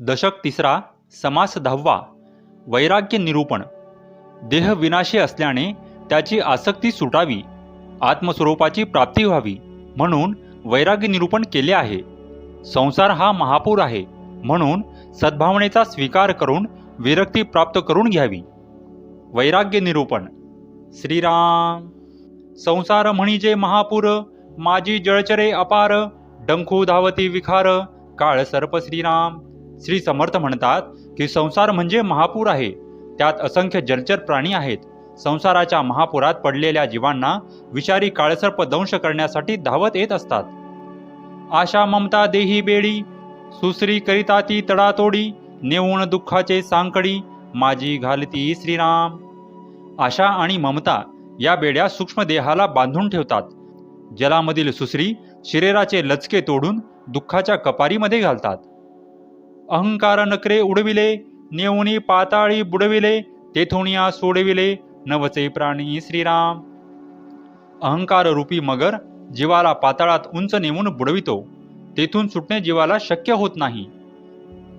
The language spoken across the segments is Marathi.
दशक तिसरा, समास 10वा. वैराग्य निरूपण. देह विनाशी असल्याने त्याची आसक्ती सुटावी, आत्मस्वरूपाची प्राप्ती व्हावी म्हणून वैराग्य निरूपण केले आहे. संसार हा महापूर आहे म्हणून सद्भावनेचा स्वीकार करून विरक्ती प्राप्त करून घ्यावी. वैराग्य निरूपण. श्रीराम. संसार म्हणजे महापूर, माझी जळचरे अपार, डंखू धावती विखार, काळ सर्प. श्रीराम. श्री समर्थ म्हणतात की संसार म्हणजे महापूर आहे, त्यात असंख्य जलचर प्राणी आहेत. संसाराच्या महापुरात पडलेल्या जीवांना विषारी काळसर्प दंश करण्यासाठी धावत येत असतात. आशा ममता देही बेडी, सुसरी करिता ती तडातोडी, नेऊन दुःखाचे सांकडी, माझी घालती. श्रीराम. आशा आणि ममता या बेड्या सूक्ष्म देहाला बांधून ठेवतात. जलामधील सुसरी शरीराचे लचके तोडून दुःखाच्या कपारीमध्ये घालतात. अहंकार नकरे उडविले, नेऊनी पाताळी बुडविले, तेथोनिया सोडविले, नवचे प्राणी. श्रीराम. अहंकार रूपी मगर जीवाला पाताळात उंच नेऊन बुडवितो, तेथून सुटणे जीवाला शक्य होत नाही.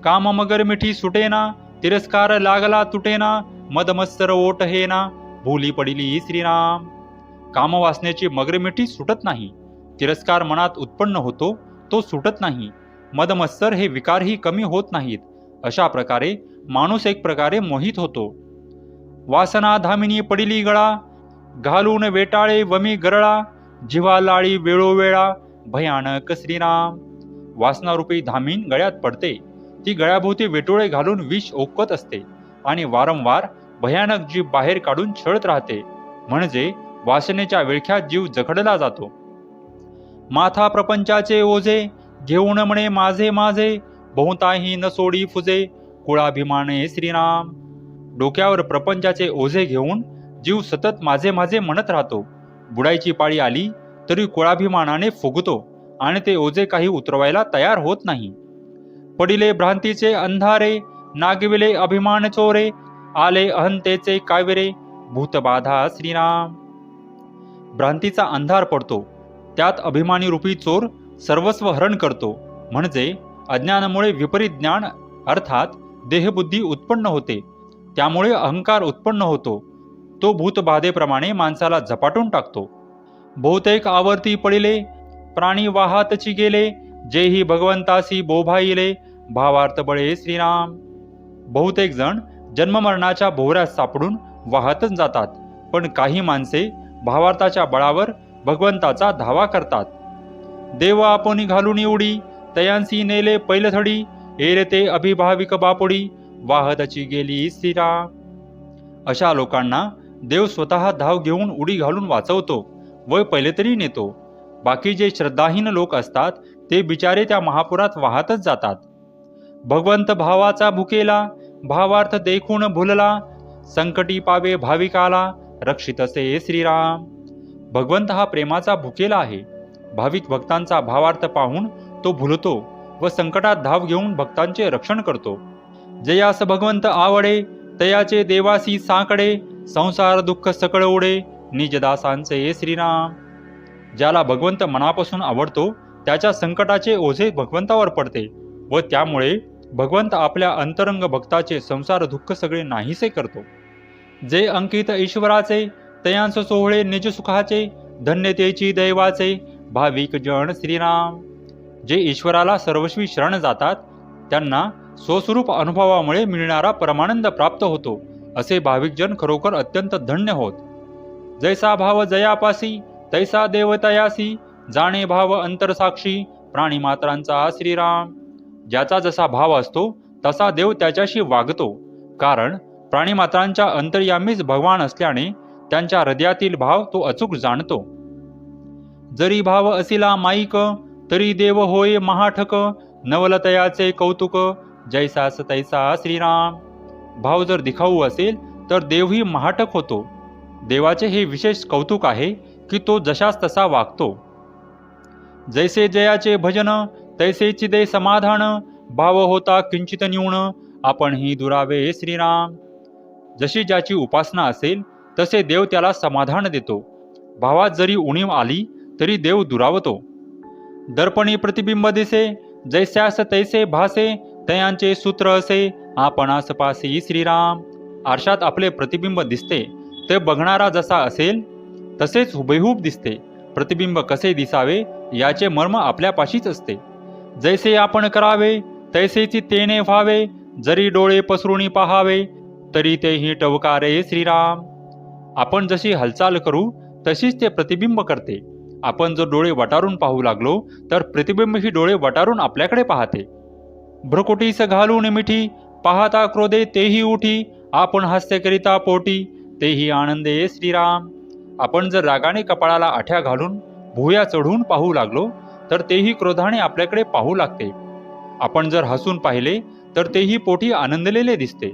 काम मगर मिठी सुटेना, तिरस्कार लागला तुटेना, मदमत्सर ओट हेना, भूली पडिली. श्रीराम. कामवासनेची मगर मिठी सुटत नाही, तिरस्कार मनात उत्पन्न होतो, तो सुटत नाही, मदमत्सर हे विकारही कमी होत नाहीत. अशा प्रकारे माणूस एक प्रकारे मोहित होतो. वासना धामिनी पडिली गळा, घालून वेटाळे वमी गरळा, जिव्हा लाळी वेळोवेळा, भयानक. श्रीराम. वासनारूपी धामीन गळ्यात पडते, ती गळ्याभोवती वेटोळे घालून विष ओकत असते आणि वारंवार भयानक जीव बाहेर काढून छळत राहते, म्हणजे वासनेच्या विळख्यात जीव जखडला जातो. माथा प्रपंचाचे ओझे, घेऊन म्हणे माझे माझे, बहुताही न सोडी फुजे, कुळाभिमाने. श्रीराम. डोक्यावर प्रपंचाचे ओझे घेऊन जीव सतत माझे माझे म्हणत राहतो. बुडायची पाळी आली तरी कुळाभिमानाने फुगतो आणि ते ओझे काही उतरवायला तयार होत नाही. पडिले भ्रांतीचे अंधारे, नागविले अभिमान चोरे, आले अहंतेचे कावेरे, भूतबाधा. श्रीराम. भ्रांतीचा अंधार पडतो, त्यात अभिमानी रूपी चोर सर्वस्व हरण करतो, म्हणजे अज्ञानामुळे विपरीत ज्ञान अर्थात देहबुद्धी उत्पन्न होते, त्यामुळे अहंकार उत्पन्न होतो. तो भूतबाधेप्रमाणे माणसाला झपाटून टाकतो. बहुतेक आवर्ती पडिले, प्राणी वाहातची गेले, जेही भगवंतासी बोभाईले, भावार्थ बळे. श्रीराम. बहुतेक जण जन्ममरणाच्या भोवऱ्यात सापडून वाहतच जातात, पण काही माणसे भावार्थाच्या बळावर भगवंताचा धावा करतात. देव आपण घालून उडी, तयांसी नेले पैलथडी, एरते अभिभाविक बापुडी, वाहतची गेली. श्रीराम. अशा लोकांना देव स्वतः धाव घेऊन उडी घालून वाचवतो व पैलतरी नेतो. बाकी जे श्रद्धाहीन लोक असतात ते बिचारे त्या महापुरात वाहतच जातात. भगवंत भावाचा भुकेला, भावार्थ देखून भुलला, संकटी पावे भाविकाला, रक्षितसे. श्रीराम. भगवंत हा प्रेमाचा भुकेला आहे. भाविक भक्तांचा भावार्थ पाहून तो भुलतो व संकटात धाव घेऊन भक्तांचे रक्षण करतो. जयास भगवंत आवडे, तयाचे देवासी साकडे, संसार दुःख सकळ उडे, निजदासांचे. श्रीराम. ज्याला भगवंत मनापासून आवडतो त्याच्या संकटाचे ओझे भगवंतावर पडते व त्यामुळे भगवंत आपल्या अंतरंग भक्ताचे संसार दुःख सगळे नाहीसे करतो. जे अंकित ईश्वराचे, तयांस सोहळे निज सुखाचे, धन्यतेची दैवाचे, भाविक जन. श्रीराम. जे ईश्वराला सर्वस्वी शरण जातात त्यांना स्वस्वरूप अनुभवामुळे मिळणारा परमानंद प्राप्त होतो. असे भाविक जन खरोखर अत्यंत धन्य होत. जैसा भाव जयापासी, तैसा देवतयासी, जाणे भाव अंतरसाक्षी, प्राणीमात्रांचा. श्रीराम. ज्याचा जसा भाव असतो तसा देव त्याच्याशी वागतो, कारण प्राणीमात्रांच्या अंतर्यामीच भगवान असल्याने त्यांच्या हृदयातील भाव तो अचूक जाणतो. जरी भाव असिला माईक, तरी देव होय महाठक, नवलतयाचे कौतुक, जैसास तैसा. श्रीराम. भाव जर दिखाऊ असेल तर देवही महाटक होतो. देवाचे हे विशेष कौतुक आहे की तो जशास तसा वागतो. जैसे जयाचे भजन, तैसेची दे समाधान, भाव होता किंचित न्यून, आपण ही दुरावे. श्रीराम. जशी ज्याची उपासना असेल तसे देव त्याला समाधान देतो. भावात जरी उणीव आली तरी देव दुरावतो. दर्पणी प्रतिबिंब दिसे, जैस्यास तैसे भासे, तयांचे सूत्र असे आपणास पासी श्रीराम. आरशात आपले प्रतिबिंब दिसते ते बघणारा जसा असेल तसेच हुबेहूब दिसते. प्रतिबिंब कसे दिसावे याचे मर्म आपल्यापाशीच असते. जैसे आपण करावे तैसेची तेने व्हावे. जरी डोळे पसरुनी पाहावे तरी तेही टवकारे श्रीराम. आपण जशी हालचाल करू तशीच ते प्रतिबिंब करते. आपण जर डोळे वटारून पाहू लागलो तर प्रतिबिंब ही डोळे वटारून आपल्याकडे पाहते. भ्रकुटीस घालून मिठी पाहता क्रोधे तेही उठी. आपण हास्य करिता पोटी तेही आनंदे श्रीराम. आपण जर रागाने कपाळाला आठ्या घालून भुया चढून पाहू लागलो तर तेही क्रोधाने आपल्याकडे पाहू लागते. आपण जर हसून पाहिले तर तेही पोटी आनंदलेले दिसते.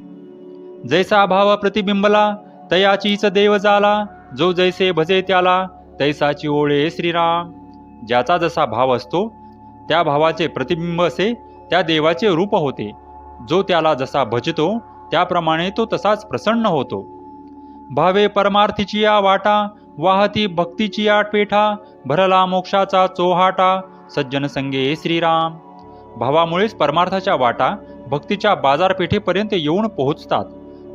जैसा भाव प्रतिबिंबला तयाचीच देव झाला. जो जैसे भजे त्याला तैसाची ओळे श्रीराम. ज्याचा जसा भाव असतो त्या भावाचे प्रतिबिंब असे त्या देवाचे रूप होते. जो त्याला जसा भजतो त्याप्रमाणे तो तसाच प्रसन्न होतो. भावे परमार्थीची या वाटा वाहती भक्तीची या पेठा. भरला मोक्षाचा चोहाटा सज्जन संगे श्रीराम. भावामुळेच परमार्थाच्या वाटा भक्तीच्या बाजारपेठेपर्यंत येऊन पोहोचतात.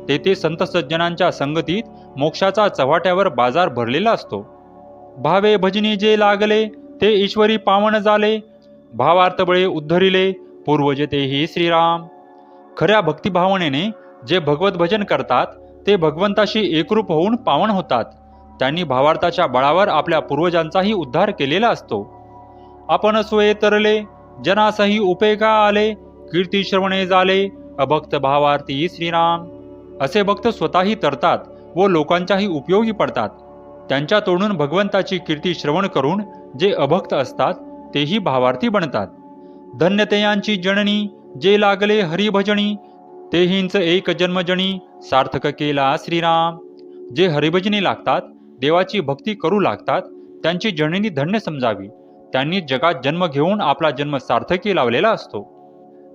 तेथे संत सज्जनांच्या संगतीत मोक्षाचा चव्हाट्यावर बाजार भरलेला असतो. भावे भजनी जे लागले ते ईश्वरी पावन झाले. भावार्थ बळे उद्धरिले पूर्वज तेही श्रीराम. खऱ्या भक्तिभावनेने जे भगवत भजन करतात ते भगवंताशी एकरूप होऊन पावन होतात. त्यांनी भावार्थाच्या बळावर आपल्या पूर्वजांचाही उद्धार केलेला असतो. आपण सोये तरले जनासही उपेगा आले. कीर्ती श्रवणे झाले अभक्त भावार्थी श्रीराम. असे भक्त स्वतःही तरतात व लोकांच्याही उपयोगी पडतात. त्यांच्या तोडून भगवंताची कीर्ती श्रवण करून जे अभक्त असतात तेही भावार्थी बनतात. धन्यतेयांची जननी जे लागले हरिभजनी. तेहींच एक जन्मजनी सार्थक केला श्रीराम. जे हरिभजनी लागतात देवाची भक्ती करू लागतात त्यांची जननी धन्य समजावी. त्यांनी जगात जन्म घेऊन आपला जन्म सार्थकी लावलेला असतो.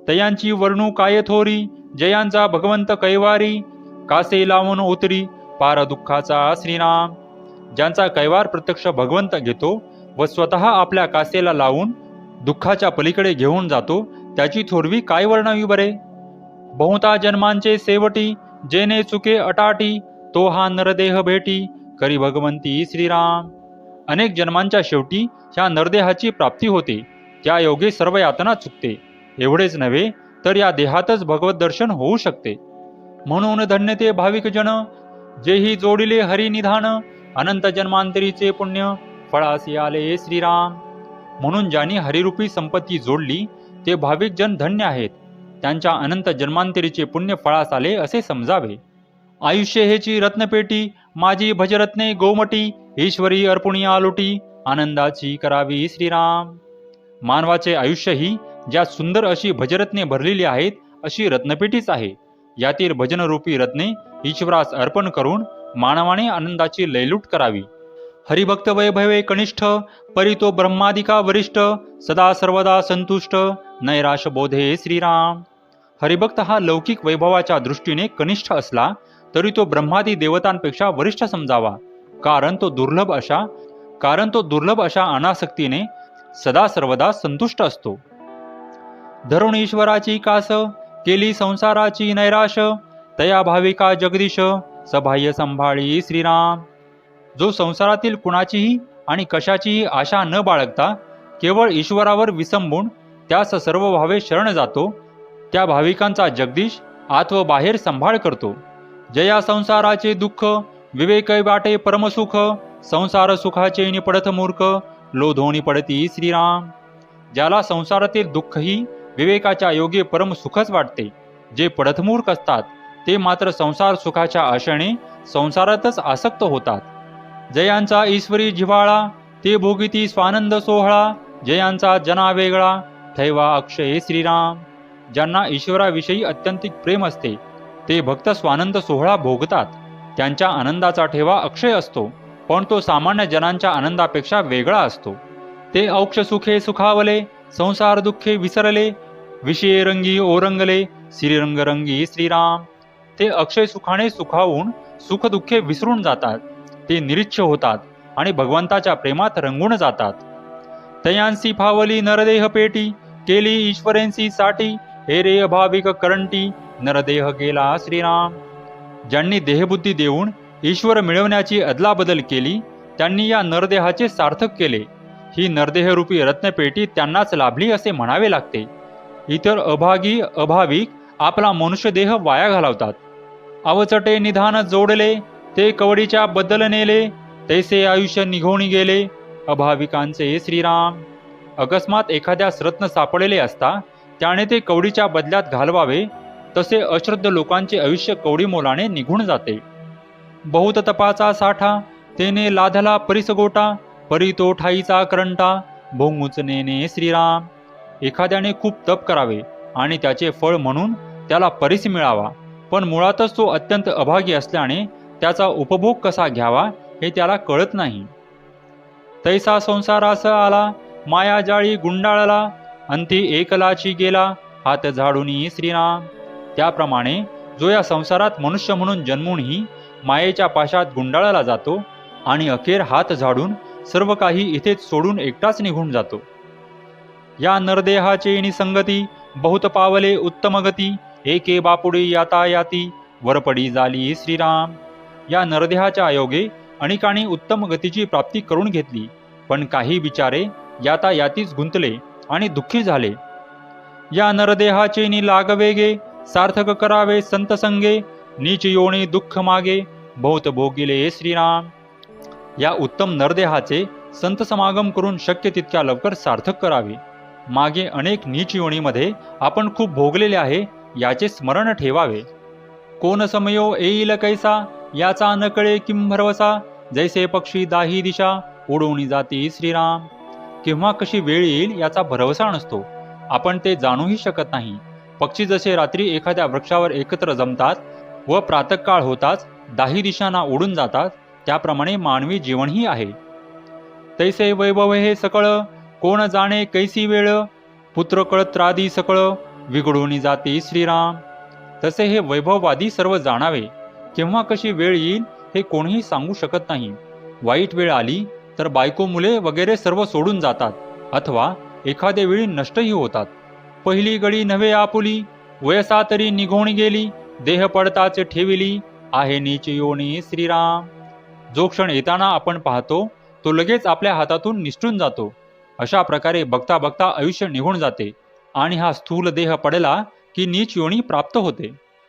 तयांची वर्णू काय थोरी जयांचा भगवंत कैवारी. कासे लावून उतरी पार दुःखाचा श्रीराम. ज्यांचा कैवार प्रत्यक्ष भगवंत घेतो व स्वतः आपल्या कासेला लावून दुःखाच्या पलीकडे घेऊन जातो त्याची थोरवी काय वर्णावी बरे. बहुता जन्मांचे सेवटी जेने चुके अटाटी. तो हा नरदेह भेटी करी भगवंती श्रीराम. अनेक जन्मांच्या शेवटी ह्या नरदेहाची प्राप्ती होते. त्या योगे सर्व यातना चुकते. एवढेच नव्हे तर या देहातच भगवत दर्शन होऊ शकते. म्हणून धन्य ते भाविक जन जेही जोडिले हरिनिधान. अनंत जन्मांतरीचे पुण्य फळासी आले श्रीराम. म्हणून ज्यांनी हरिरूपी संपत्ती जोडली ते भाविक जन धन्य आहेत. त्यांच्या अनंत जन्मांतरीचे पुण्य फळास आले असे समजावे. आयुष्य हेची रत्नपेटी माझी भजरत्ने गोमटी. ईश्वरी अर्पुणी आलोटी आनंदाची करावी श्रीराम. मानवाचे आयुष्य ही ज्या सुंदर अशी भजरत्ने भरलेली आहेत अशी रत्नपेटीच आहे. यातील भजनरूपी रत्ने ईश्वरास अर्पण करून मानवाने आनंदाची लयलूट करावी. हरिभक्त वैभवे कनिष्ठ परितो ब्रह्मादिका वरिष्ठ. सदा सर्वदा संतुष्ट नैराश बोधे श्रीराम. हरिभक्त हा लौकिक वैभवाच्या दृष्टीने कनिष्ठ असला तरी तो ब्रह्मादी देवतांपेक्षा वरिष्ठ समजावा. कारण तो दुर्लभ अशा अनासक्तीने सदा सर्वदा संतुष्ट असतो. धरून ईश्वराची कास केली संसाराची नैराश. तया भाविका जगदीश सबाह्य संभाळी श्रीराम. जो संसारातील कुणाचीही आणि कशाचीही आशा न बाळगता केवळ ईश्वरावर विसंबून त्यास सर्व भावे शरण जातो त्या भाविकांचा जगदीश आत व बाहेर संभाळ करतो. जया संसाराचे दुःख विवेक वाटे परमसुख. संसार सुखाचे निपडत मूर्ख लोधोनी पडती श्रीराम. ज्याला संसारातील दुःखही विवेकाच्या योगे परम सुखच वाटते. जे पडतमूर्ख असतात ते मात्र संसार सुखाच्या आशेने संसारातच आसक्त होतात. जयांचा ईश्वरी जिव्हाळा ते भोगिती स्वानंद सोहळा. जयांचा जना वेगळा थैवा अक्षय श्रीराम. ज्यांना ईश्वराविषयी अत्यंतिक प्रेम असते ते भक्त स्वानंद सोहळा भोगतात. त्यांच्या आनंदाचा ठेवा अक्षय असतो पण तो सामान्य जनांच्या आनंदापेक्षा वेगळा असतो. ते औक्ष सुखे सुखावले संसार दुःखे विसरले. विषये रंगी ओरंगले श्रीरंगरंगी श्रीराम. ते अक्षय सुखाने सुखावून सुख दुःखे विसरून जातात. ते निरीच्छ होतात आणि भगवंताच्या प्रेमात रंगून जातात. तयांसी फावली नरदेह पेटी केली ईश्वरेंसी साठी. हे रे अभाविक करंटी नरदेह गेला श्रीराम. ज्यांनी देहबुद्धी देऊन ईश्वर मिळवण्याची अदलाबदल केली त्यांनी या नरदेहाचे सार्थक केले. ही नरदेहरूपी रत्नपेटी त्यांनाच लाभली असे म्हणावे लागते. इतर अभागी अभाविक आपला मनुष्यदेह वाया घालवतात. अवचटे निधान जोडले ते कवडीच्या बद्दल नेले, तैसे आयुष्य निघून गेले अभाविकांचे श्रीराम. अकस्मात एखाद्यास रत्न सापडलेले असता त्याने ते कवडीच्या बदल्यात घालवावे, तसे अश्रद्ध लोकांचे आयुष्य कवडी मोलाने निघून जाते. बहुत तपाचा साठा तेने लाधला परिसगोटा, परी तो ठाईचा करंटा भोंगूच नेने श्रीराम. एखाद्याने खूप तप करावे आणि त्याचे फळ म्हणून त्याला परीस मिळावा, पण मुळातच तो अत्यंत अभागी असल्याने त्याचा उपभोग कसा घ्यावा हे त्याला कळत नाही. तैसा संसारास आला माया जाळी गुंडाळला, अंती एकलाची गेला हात झाडूनी श्रीराम. त्याप्रमाणे जो या संसारात मनुष्य म्हणून जन्मूनही मायेच्या पाशात गुंडाळला जातो आणि अखेर हात झाडून सर्व काही इथेच सोडून एकटाच निघून जातो. या नरदेहाचे निसंगती बहुत पावले उत्तम गती, एके बापुडी यातायाती वरपडी झाली श्रीराम. या नरदेहाच्या आयोगे अनेकांनी उत्तम गतीची प्राप्ती करून घेतली, पण काही बिचारे यातायातीच गुंतले आणि दुःखी झाले. या नरदेहाचे नि लागवेगे सार्थक करावे संत संगे, नीच योनी दुःख मागे बहुत भोगिले श्रीराम. या उत्तम नरदेहाचे संत समागम करून शक्य तितक्या लवकर सार्थक करावे. मागे अनेक नीच योनीमध्ये आपण खूप भोगलेले आहे याचे स्मरण ठेवावे. कोण समयो येईल कैसा याचा न कळे किं भरवसा, जैसे पक्षी दाही दिशा उडवून जाती श्रीराम. केव्हा कशी वेळ येईल याचा भरवसा नसतो, आपण ते जाणूही शकत नाही. पक्षी जसे रात्री एखाद्या वृक्षावर एकत्र जमतात व प्रातःकाळ होताच दाही दिशांना उडून जातात, त्याप्रमाणे मानवी जीवनही आहे. तैसे वैभव हे सकळ कोण जाणे कैसी वेळ, पुत्र कळत्रादी सकळ विघडून जाती श्रीराम. तसे हे वैभववादी सर्व जाणावे, केव्हा कशी वेळ येईल हे कोणीही सांगू शकत नाही. वाईट वेळ आली तर बायको मुले वगैरे सर्व सोडून जातात अथवा एखाद्या वेळी नष्टही होतात. पहिली गडी नव्हे आपुली वयसा तरी निघून गेली, देह पडताच ठेविली आहे नीच योनी श्रीराम. जो क्षण येताना आपण पाहतो तो लगेच आपल्या हातातून निसटून जातो. अशा प्रकारे बघता बघता आयुष्य निघून जाते आणि हा स्थूल देह पडला की नीच योनी प्राप्त होते.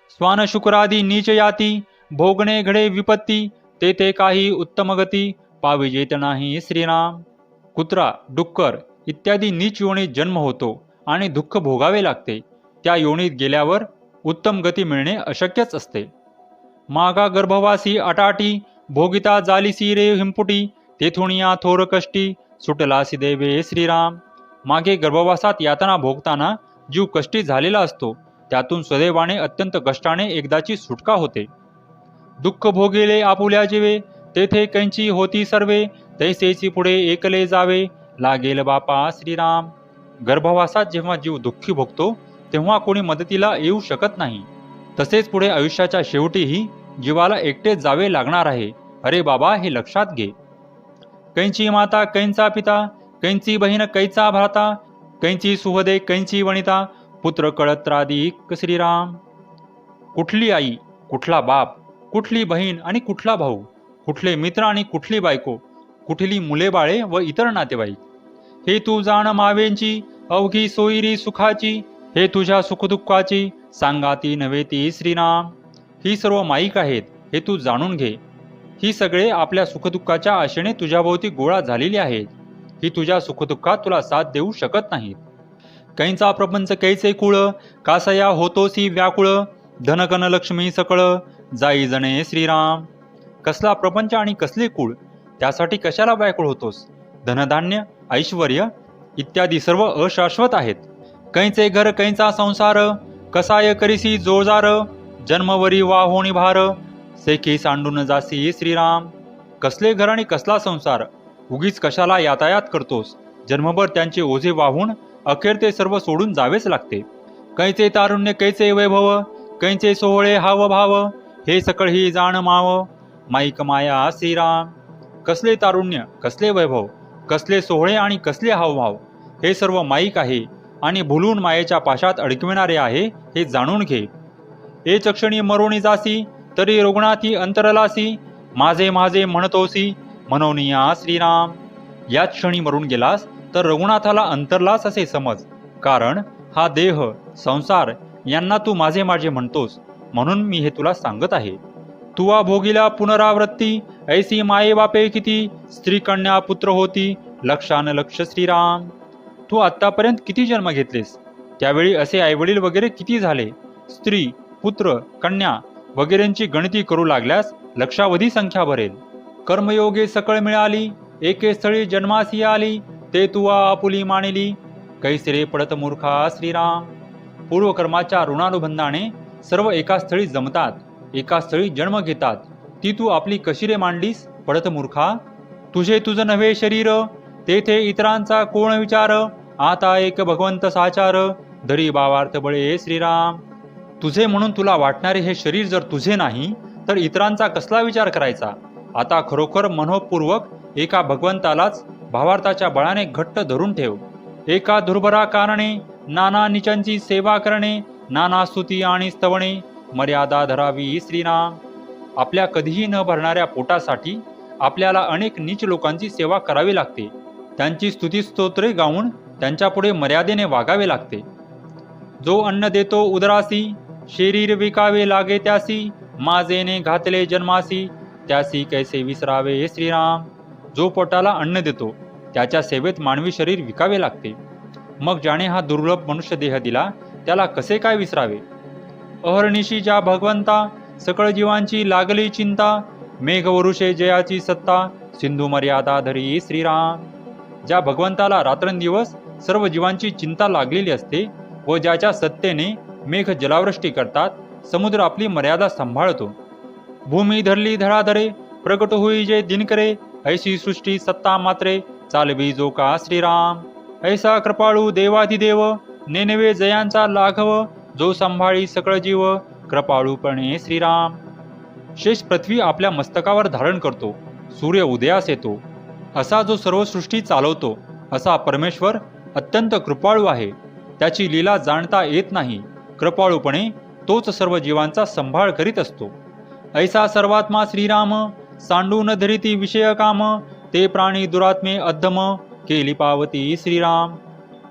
स्वान शुक्रादी नीच याती भोगणे घडे विपत्ती, ते काही उत्तम गती पाविजेत नाही श्रीराम. कुत्रा डुक्कर इत्यादी नीच योनीत जन्म होतो आणि दुःख भोगावे लागते. त्या योनीत गेल्यावर उत्तम गती मिळणे अशक्यच असते. मागा गर्भवासी अटाटी भोगिता जालीसी रे हिंपुटी, तेथून या थोर कष्टी सुटलासी देवे श्रीराम. मागे गर्भवासात यातना भोगताना जीव कष्टी झालेला असतो, त्यातून स्वदैवाने अत्यंत कष्टाने एकदाची सुटका होते. दुःख भोगेले आपुल्या जीवे तेथे कैंची होती सर्वे, तैसेची पुढे एकले जावे लागेल बापा श्रीराम. गर्भवासात जेव्हा जीव दुःखी भोगतो तेव्हा कोणी मदतीला येऊ शकत नाही. तसेच पुढे आयुष्याच्या शेवटीही जीवाला एकटेच जावे लागणार आहे. अरे बाबा, हे लक्षात घे. कैंची माता कैंचा पिता, कैंची बहीण कैचा भ्राता, कैंची सुहदे कैंची वनिता, पुत्र कळत्रादिक श्रीराम. कुठली आई, कुठला बाप, कुठली बहीण आणि कुठला भाऊ, कुठले मित्र आणि कुठली बायको, कुठली मुले बाळे व इतर नातेवाईक, हे तू जाण मावेंची अवघी सोयरी सुखाची, हे तुझ्या सुखदुःखाची सांगाती नव्हे ती श्रीराम. ही सर्व माईक आहेत, हे तू जाणून घे. ही सगळे आपल्या सुखदुःखाच्या आशेने तुझ्याभोवती गोळा झालेली आहेत. ही तुझ्या सुखदुःखात तुला साथ देऊ शकत नाहीत. कैंचा प्रपंच कैचे कुळ, कासया होतोसी व्याकुळ, धनकन लक्ष्मी सकळ जाई जणे श्रीराम. कसला प्रपंच आणि कसले कुळ, त्यासाठी कशाला व्याकुळ होतोस? धनधान्य ऐश्वर्य इत्यादी सर्व अशाश्वत आहेत. कैंचे घर कैंचा संसार, कसाय करीसी जोजार, जन्मवरी वाहोणी भार, सेखी सांडून जासी श्रीराम. कसले घर आणि कसला संसार, उगीच कशाला यातायात करतोस? जन्मभर त्यांचे ओझे वाहून अखेर ते सर्व सोडून जावेच लागते. कैचे तारुण्य कैचे वैभव, कैचे सोहळे हाव भाव, हे सकळ ही जाण माव माईक माया श्रीराम. कसले तारुण्य, कसले वैभव, कसले सोहळे आणि कसले हावभाव, हे सर्व माईक आहे. आणि भुलून मायेच्या पाशात अडकविणारे आहे हे जाणून घे. एच क्षणी मरोणी जासी तरी रुग्णाती अंतरलासी, माझे माझे म्हणतोसी म्हणून या श्रीराम. याच क्षणी मरून गेलास तर रघुनाथाला अंतरलास असे समज, कारण हा देह संसार यांना तू माझे माझे म्हणतोस, म्हणून मी हे तुला सांगत आहे. तुवा भोगिला पुनरावृत्ती, ऐसी माये बापे किती, स्त्री कन्या पुत्र होती लक्षान लक्ष श्रीराम. तू आत्तापर्यंत किती जन्म घेतलेस, त्यावेळी असे आईवडील वगैरे किती झाले. स्त्री पुत्र कन्या वगैरेंची गणती करू लागल्यास लक्षावधी संख्या भरेल. कर्मयोगे सकळ मिळाली, एके स्थळी जन्मासी आली, ते तुवा आपुली मानिली, कैसरे पडत मूर्खा श्रीराम. पूर्वकर्माच्या ऋणानुबंधाने सर्व एका स्थळी जमतात, एका स्थळी जन्म घेतात, ती तू आपली कशी रे मांडलीस पडत मूर्खा. तुझे तुझ नव्हे शरीर, तेथे इतरांचा कोण विचार, आता एक भगवंत साचार, धरी भावार्थ बळे श्रीराम. तुझे म्हणून तुला वाटणारे हे शरीर जर तुझे नाही तर इतरांचा कसला विचार करायचा. आता खरोखर मनोपूर्वक एका भगवंतालाच भावार्थाच्या बळाने घट्ट धरून ठेव. एका दुर्भरा कारणे नाना निचांची सेवा करणे, नाना स्तुती आणि स्तवणे, मर्यादा धरावी श्रीराम. आपल्या कधीही न भरणाऱ्या पोटासाठी आपल्याला अनेक नीच लोकांची सेवा करावी लागते, त्यांची स्तुती स्तोत्रे गाऊन त्यांच्यापुढे मर्यादेने वागावे लागते. जो अन्न देतो उदरासी, शरीर विकावे लागे त्यासी, माझेने घातले जन्मासी, त्यासी कैसे विसरावे श्रीराम. जो पोटाला अन्न देतो त्याच्या सेवेत मानवी शरीर विकावे लागते, मग ज्याने हा दुर्लभ मनुष्य देह दिला त्याला कसे काय विसरावे. अहर्निशी ज्या भगवंता सकळ जीवांची लागली चिंता, मेघवरुषे जयाची सत्ता, सिंधू मर्यादा धरी श्रीराम. ज्या भगवंताला रात्रंदिवस सर्व जीवांची चिंता लागलेली असते व ज्याच्या सत्तेने मेघ जलावृष्टी करतात, समुद्र आपली मर्यादा सांभाळतो. भूमी धरली धडाधरे, प्रगट होई जे दिनकरे, ऐशी सृष्टी सत्ता मात्रे, चालवी जो का श्रीराम. ऐसा कृपाळू देवाधिदेव, नेनवे जयांचा लाघव, जो सांभाळी सकळ जीव, कृपाळूपणे श्रीराम. शेष पृथ्वी आपल्या मस्तकावर धारण करतो, सूर्य उदयास येतो, असा जो सर्व सृष्टी चालवतो, असा परमेश्वर अत्यंत कृपाळू आहे. त्याची लीला जाणता येत नाही, कृपाळूपणे तोच सर्व जीवांचा संभाळ करीत असतो. ऐसा सर्वात्मा श्रीराम, सांडून धरिती विषय काम, ते प्राणी दुरात्मे अद्धम, केली पावती श्रीराम.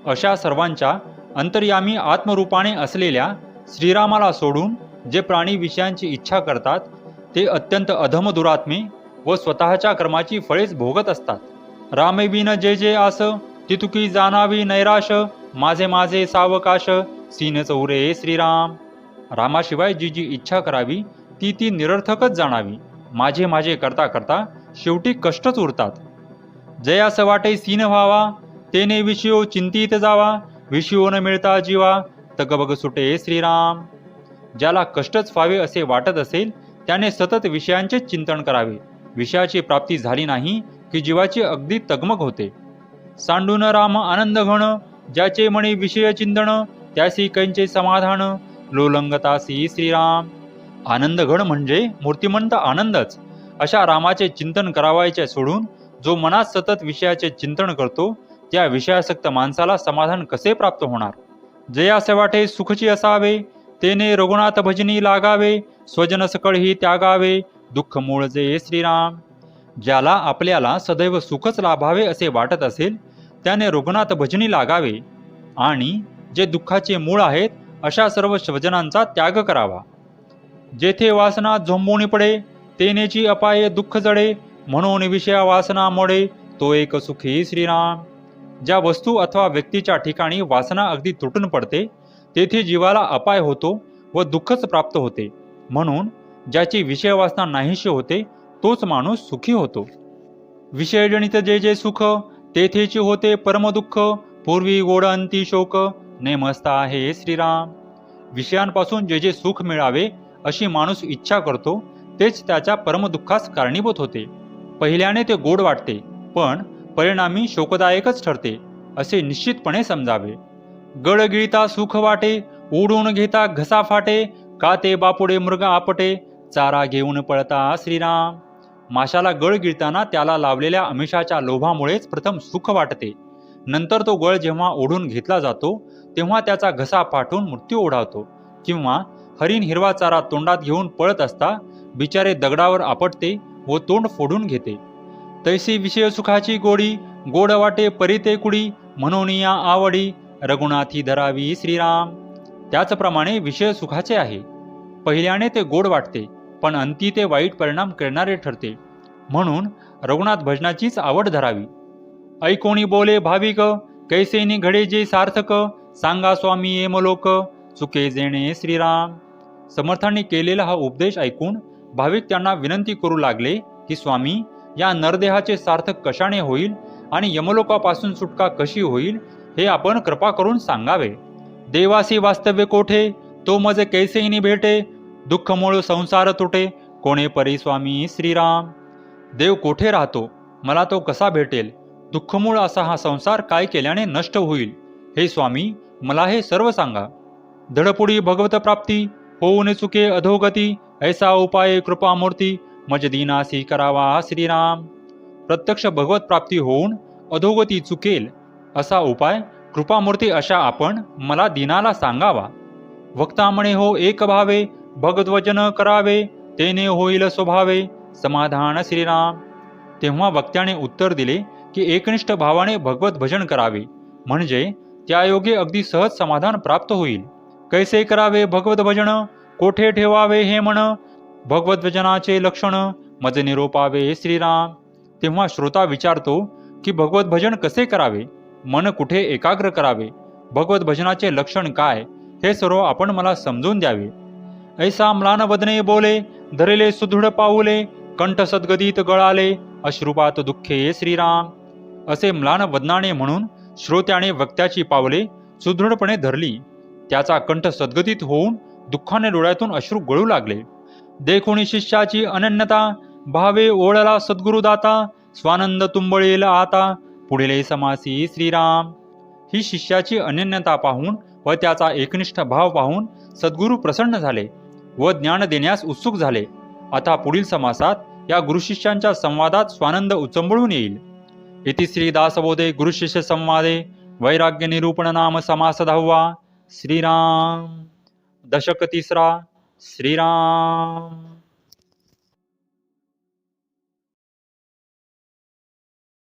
अशा सर्वांच्या अंतर्यामी आत्मरूपाने असलेल्या श्रीरामाला सोडून जे प्राणी विषयांची इच्छा करतात ते अत्यंत अधम दुरात्मे व स्वतःच्या कर्माची फळेच भोगत असतात. रामेविन जे जे आस, तितुकी जाणावी नैराश, माझे माझे सावकाश, सीन चौरे श्रीराम. रामाशिवाय जी जी इच्छा करावी ती ती निरर्थकच जाणावी, माझे माझे करता करता शेवटी कष्टच उरतात. जयास वाटे सीन व्हावा, तेने विषयो चिंतित जावा, विषयो न मिळता जीवा, तगबग सुटे श्रीराम. ज्याला कष्टच व्हावे असे वाटत असेल त्याने सतत विषयांचे चिंतन करावे. विषयाची प्राप्ती झाली नाही की जीवाची अगदी तगमग होते. सांडून राम आनंद घन, ज्याचे मणी विषय चिंतन, त्यासी कैंचे समाधान, लोलंगतासी श्रीराम. आनंदघन म्हणजे मूर्तिमंत आनंदच. अशा रामाचे चिंतन करावायचे सोडून जो मनात सतत विषयाचे चिंतन करतो त्या विषयासक्त माणसाला समाधान कसे प्राप्त होणार. जयासे वाटे सुखची असावे, तेने रघुनाथ भजनी लागावे, स्वजन सकळही त्यागावे, दुःख मूळ जे श्रीराम. ज्याला आपल्याला सदैव सुखच लाभावे असे वाटत असेल त्याने रघुनाथ भजनी लागावे आणि जे दुःखाचे मूळ आहेत अशा सर्व स्वजनांचा त्याग करावा. जेथे वासना झोंबून पडे, तेनेची अपाये दुःख जडे, म्हणून विषया वासना मोडे, तो एक सुखी श्रीराम. ज्या वस्तू अथवा व्यक्तीच्या ठिकाणी वासना अगदी तुटून पडते तेथे जीवाला अपाय होतो व दुःखच प्राप्त होते, म्हणून ज्याची विषय वासना नाहीशी होते तोच माणूस सुखी होतो. विषयजनित जे जे सुख, तेथेची होते परमदुःख, पूर्वी गोड अंती शोक, नेमस्ता आहे श्रीराम. विषयांपासून जे जे सुख मिळावे अशी माणूस इच्छा करतो तेच त्याच्या परमदुःखास कारणीभूत होते. पहिल्याने ते गोड वाटते पण परिणामी शोकदायकच ठरते असे निश्चितपणे समजावे. गळ गिळता सुख वाटे, ओढून घेता घसा फाटे, का ते बापुडे मृग आपटे, चारा घेऊन पळता श्रीराम. माशाला गळ गिळताना त्याला लावलेल्या आमिषाच्या लोभामुळेच प्रथम सुख वाटते, नंतर तो गळ जेव्हा ओढून घेतला जातो तेव्हा त्याचा घसा फाटून मृत्यू ओढावतो, किंवा हरिण हिरवा चारा तोंडात घेऊन पळत असता बिचारे दगडावर आपटते व तोंड फोडून घेते. तैसी विषय सुखाची गोडी, गोड वाटे परिते कुडी, म्हणून या आवडी रघुनाथी धरावी श्रीराम. त्याचप्रमाणे विषय सुखाचे आहे. पहिल्याने ते गोड वाटते, पण अंती ते वाईट परिणाम करणारे ठरते. म्हणून रघुनाथ भजनाचीच आवड धरावी. ऐकोणी बोले भाविक, कैसेनी घडे जे सार्थक, सांगा स्वामी येमलोक, चुके जेणे श्रीराम. समर्थांनी केलेला हा उपदेश ऐकून भाविक त्यांना विनंती करू लागले की स्वामी, या नरदेहाचे सार्थक कशाने होईल आणि यमलोकापासून सुटका कशी होईल हे आपण कृपा करून सांगावे. देवासी वास्तव्य कोठे, तो मज कैसेनी भेटे, दुःख मूळ संसार तुटे, कोणे परी स्वामी श्रीराम. देव कोठे राहतो, मला तो कसा भेटेल, दुःखमूळ असा हा संसार काय केल्याने नष्ट होईल, हे स्वामी मला हे सर्व सांगा. धडपुडी भगवत प्राप्ती, होऊन चुके अधोगती, ऐसा उपाय कृपामूर्ती, मज दीनासी करावा श्रीराम. प्रत्यक्ष भगवत प्राप्ती होऊन अधोगती चुकेल असा उपाय कृपामूर्ती अशा आपण मला दीनाला सांगावा. वक्ता म्हणे हो एक भावे, भगवद्वचन करावे, तेने होईल स्वभावे, समाधान श्रीराम. तेव्हा वक्त्याने उत्तर दिले की एकनिष्ठ भावाने भगवत भजन करावे, म्हणजे त्यायोगे अगदी सहज समाधान प्राप्त होईल. कैसे करावे भगवत भजन, कोठे ठेवावे हे मन, भगवत भजनाचे लक्षण, मज निरोपावे श्रीराम. तेव्हा श्रोता विचारतो की भगवत भजन कसे करावे, मन कुठे एकाग्र करावे, भगवत भजनाचे लक्षण काय, हे सर्व आपण मला समजून द्यावे. ऐसा म्लान वदने बोले, धरले सुदृढ पाऊले, कंठ सद्गदित गळाले, अश्रुपात दुःखे श्रीराम. असे म्लान वदनाने म्हणून श्रोत्याने वक्त्याची पावले सुदृढपणे धरली. त्याचा कंठ सद्गदित होऊन दुःखाने डोळ्यातून अश्रू गळू लागले. देखोनी शिष्याची अनन्यता, भावे ओळला सद्गुरुदाता, स्वानंद तुंबळेल आता, पुढील समासी श्रीराम. ही शिष्याची अनन्यता पाहून व त्याचा एकनिष्ठ भाव पाहून सद्गुरू प्रसन्न झाले व ज्ञान देण्यास उत्सुक झाले. आता पुढील समासात या गुरुशिष्यांच्या संवादात स्वानंद उचंबळून येईल. इति श्री दासबोधे गुरुशिष्य संवादे वैराग्य निरूपण नाम समास 10वा. श्रीराम. दशक 3. श्रीराम.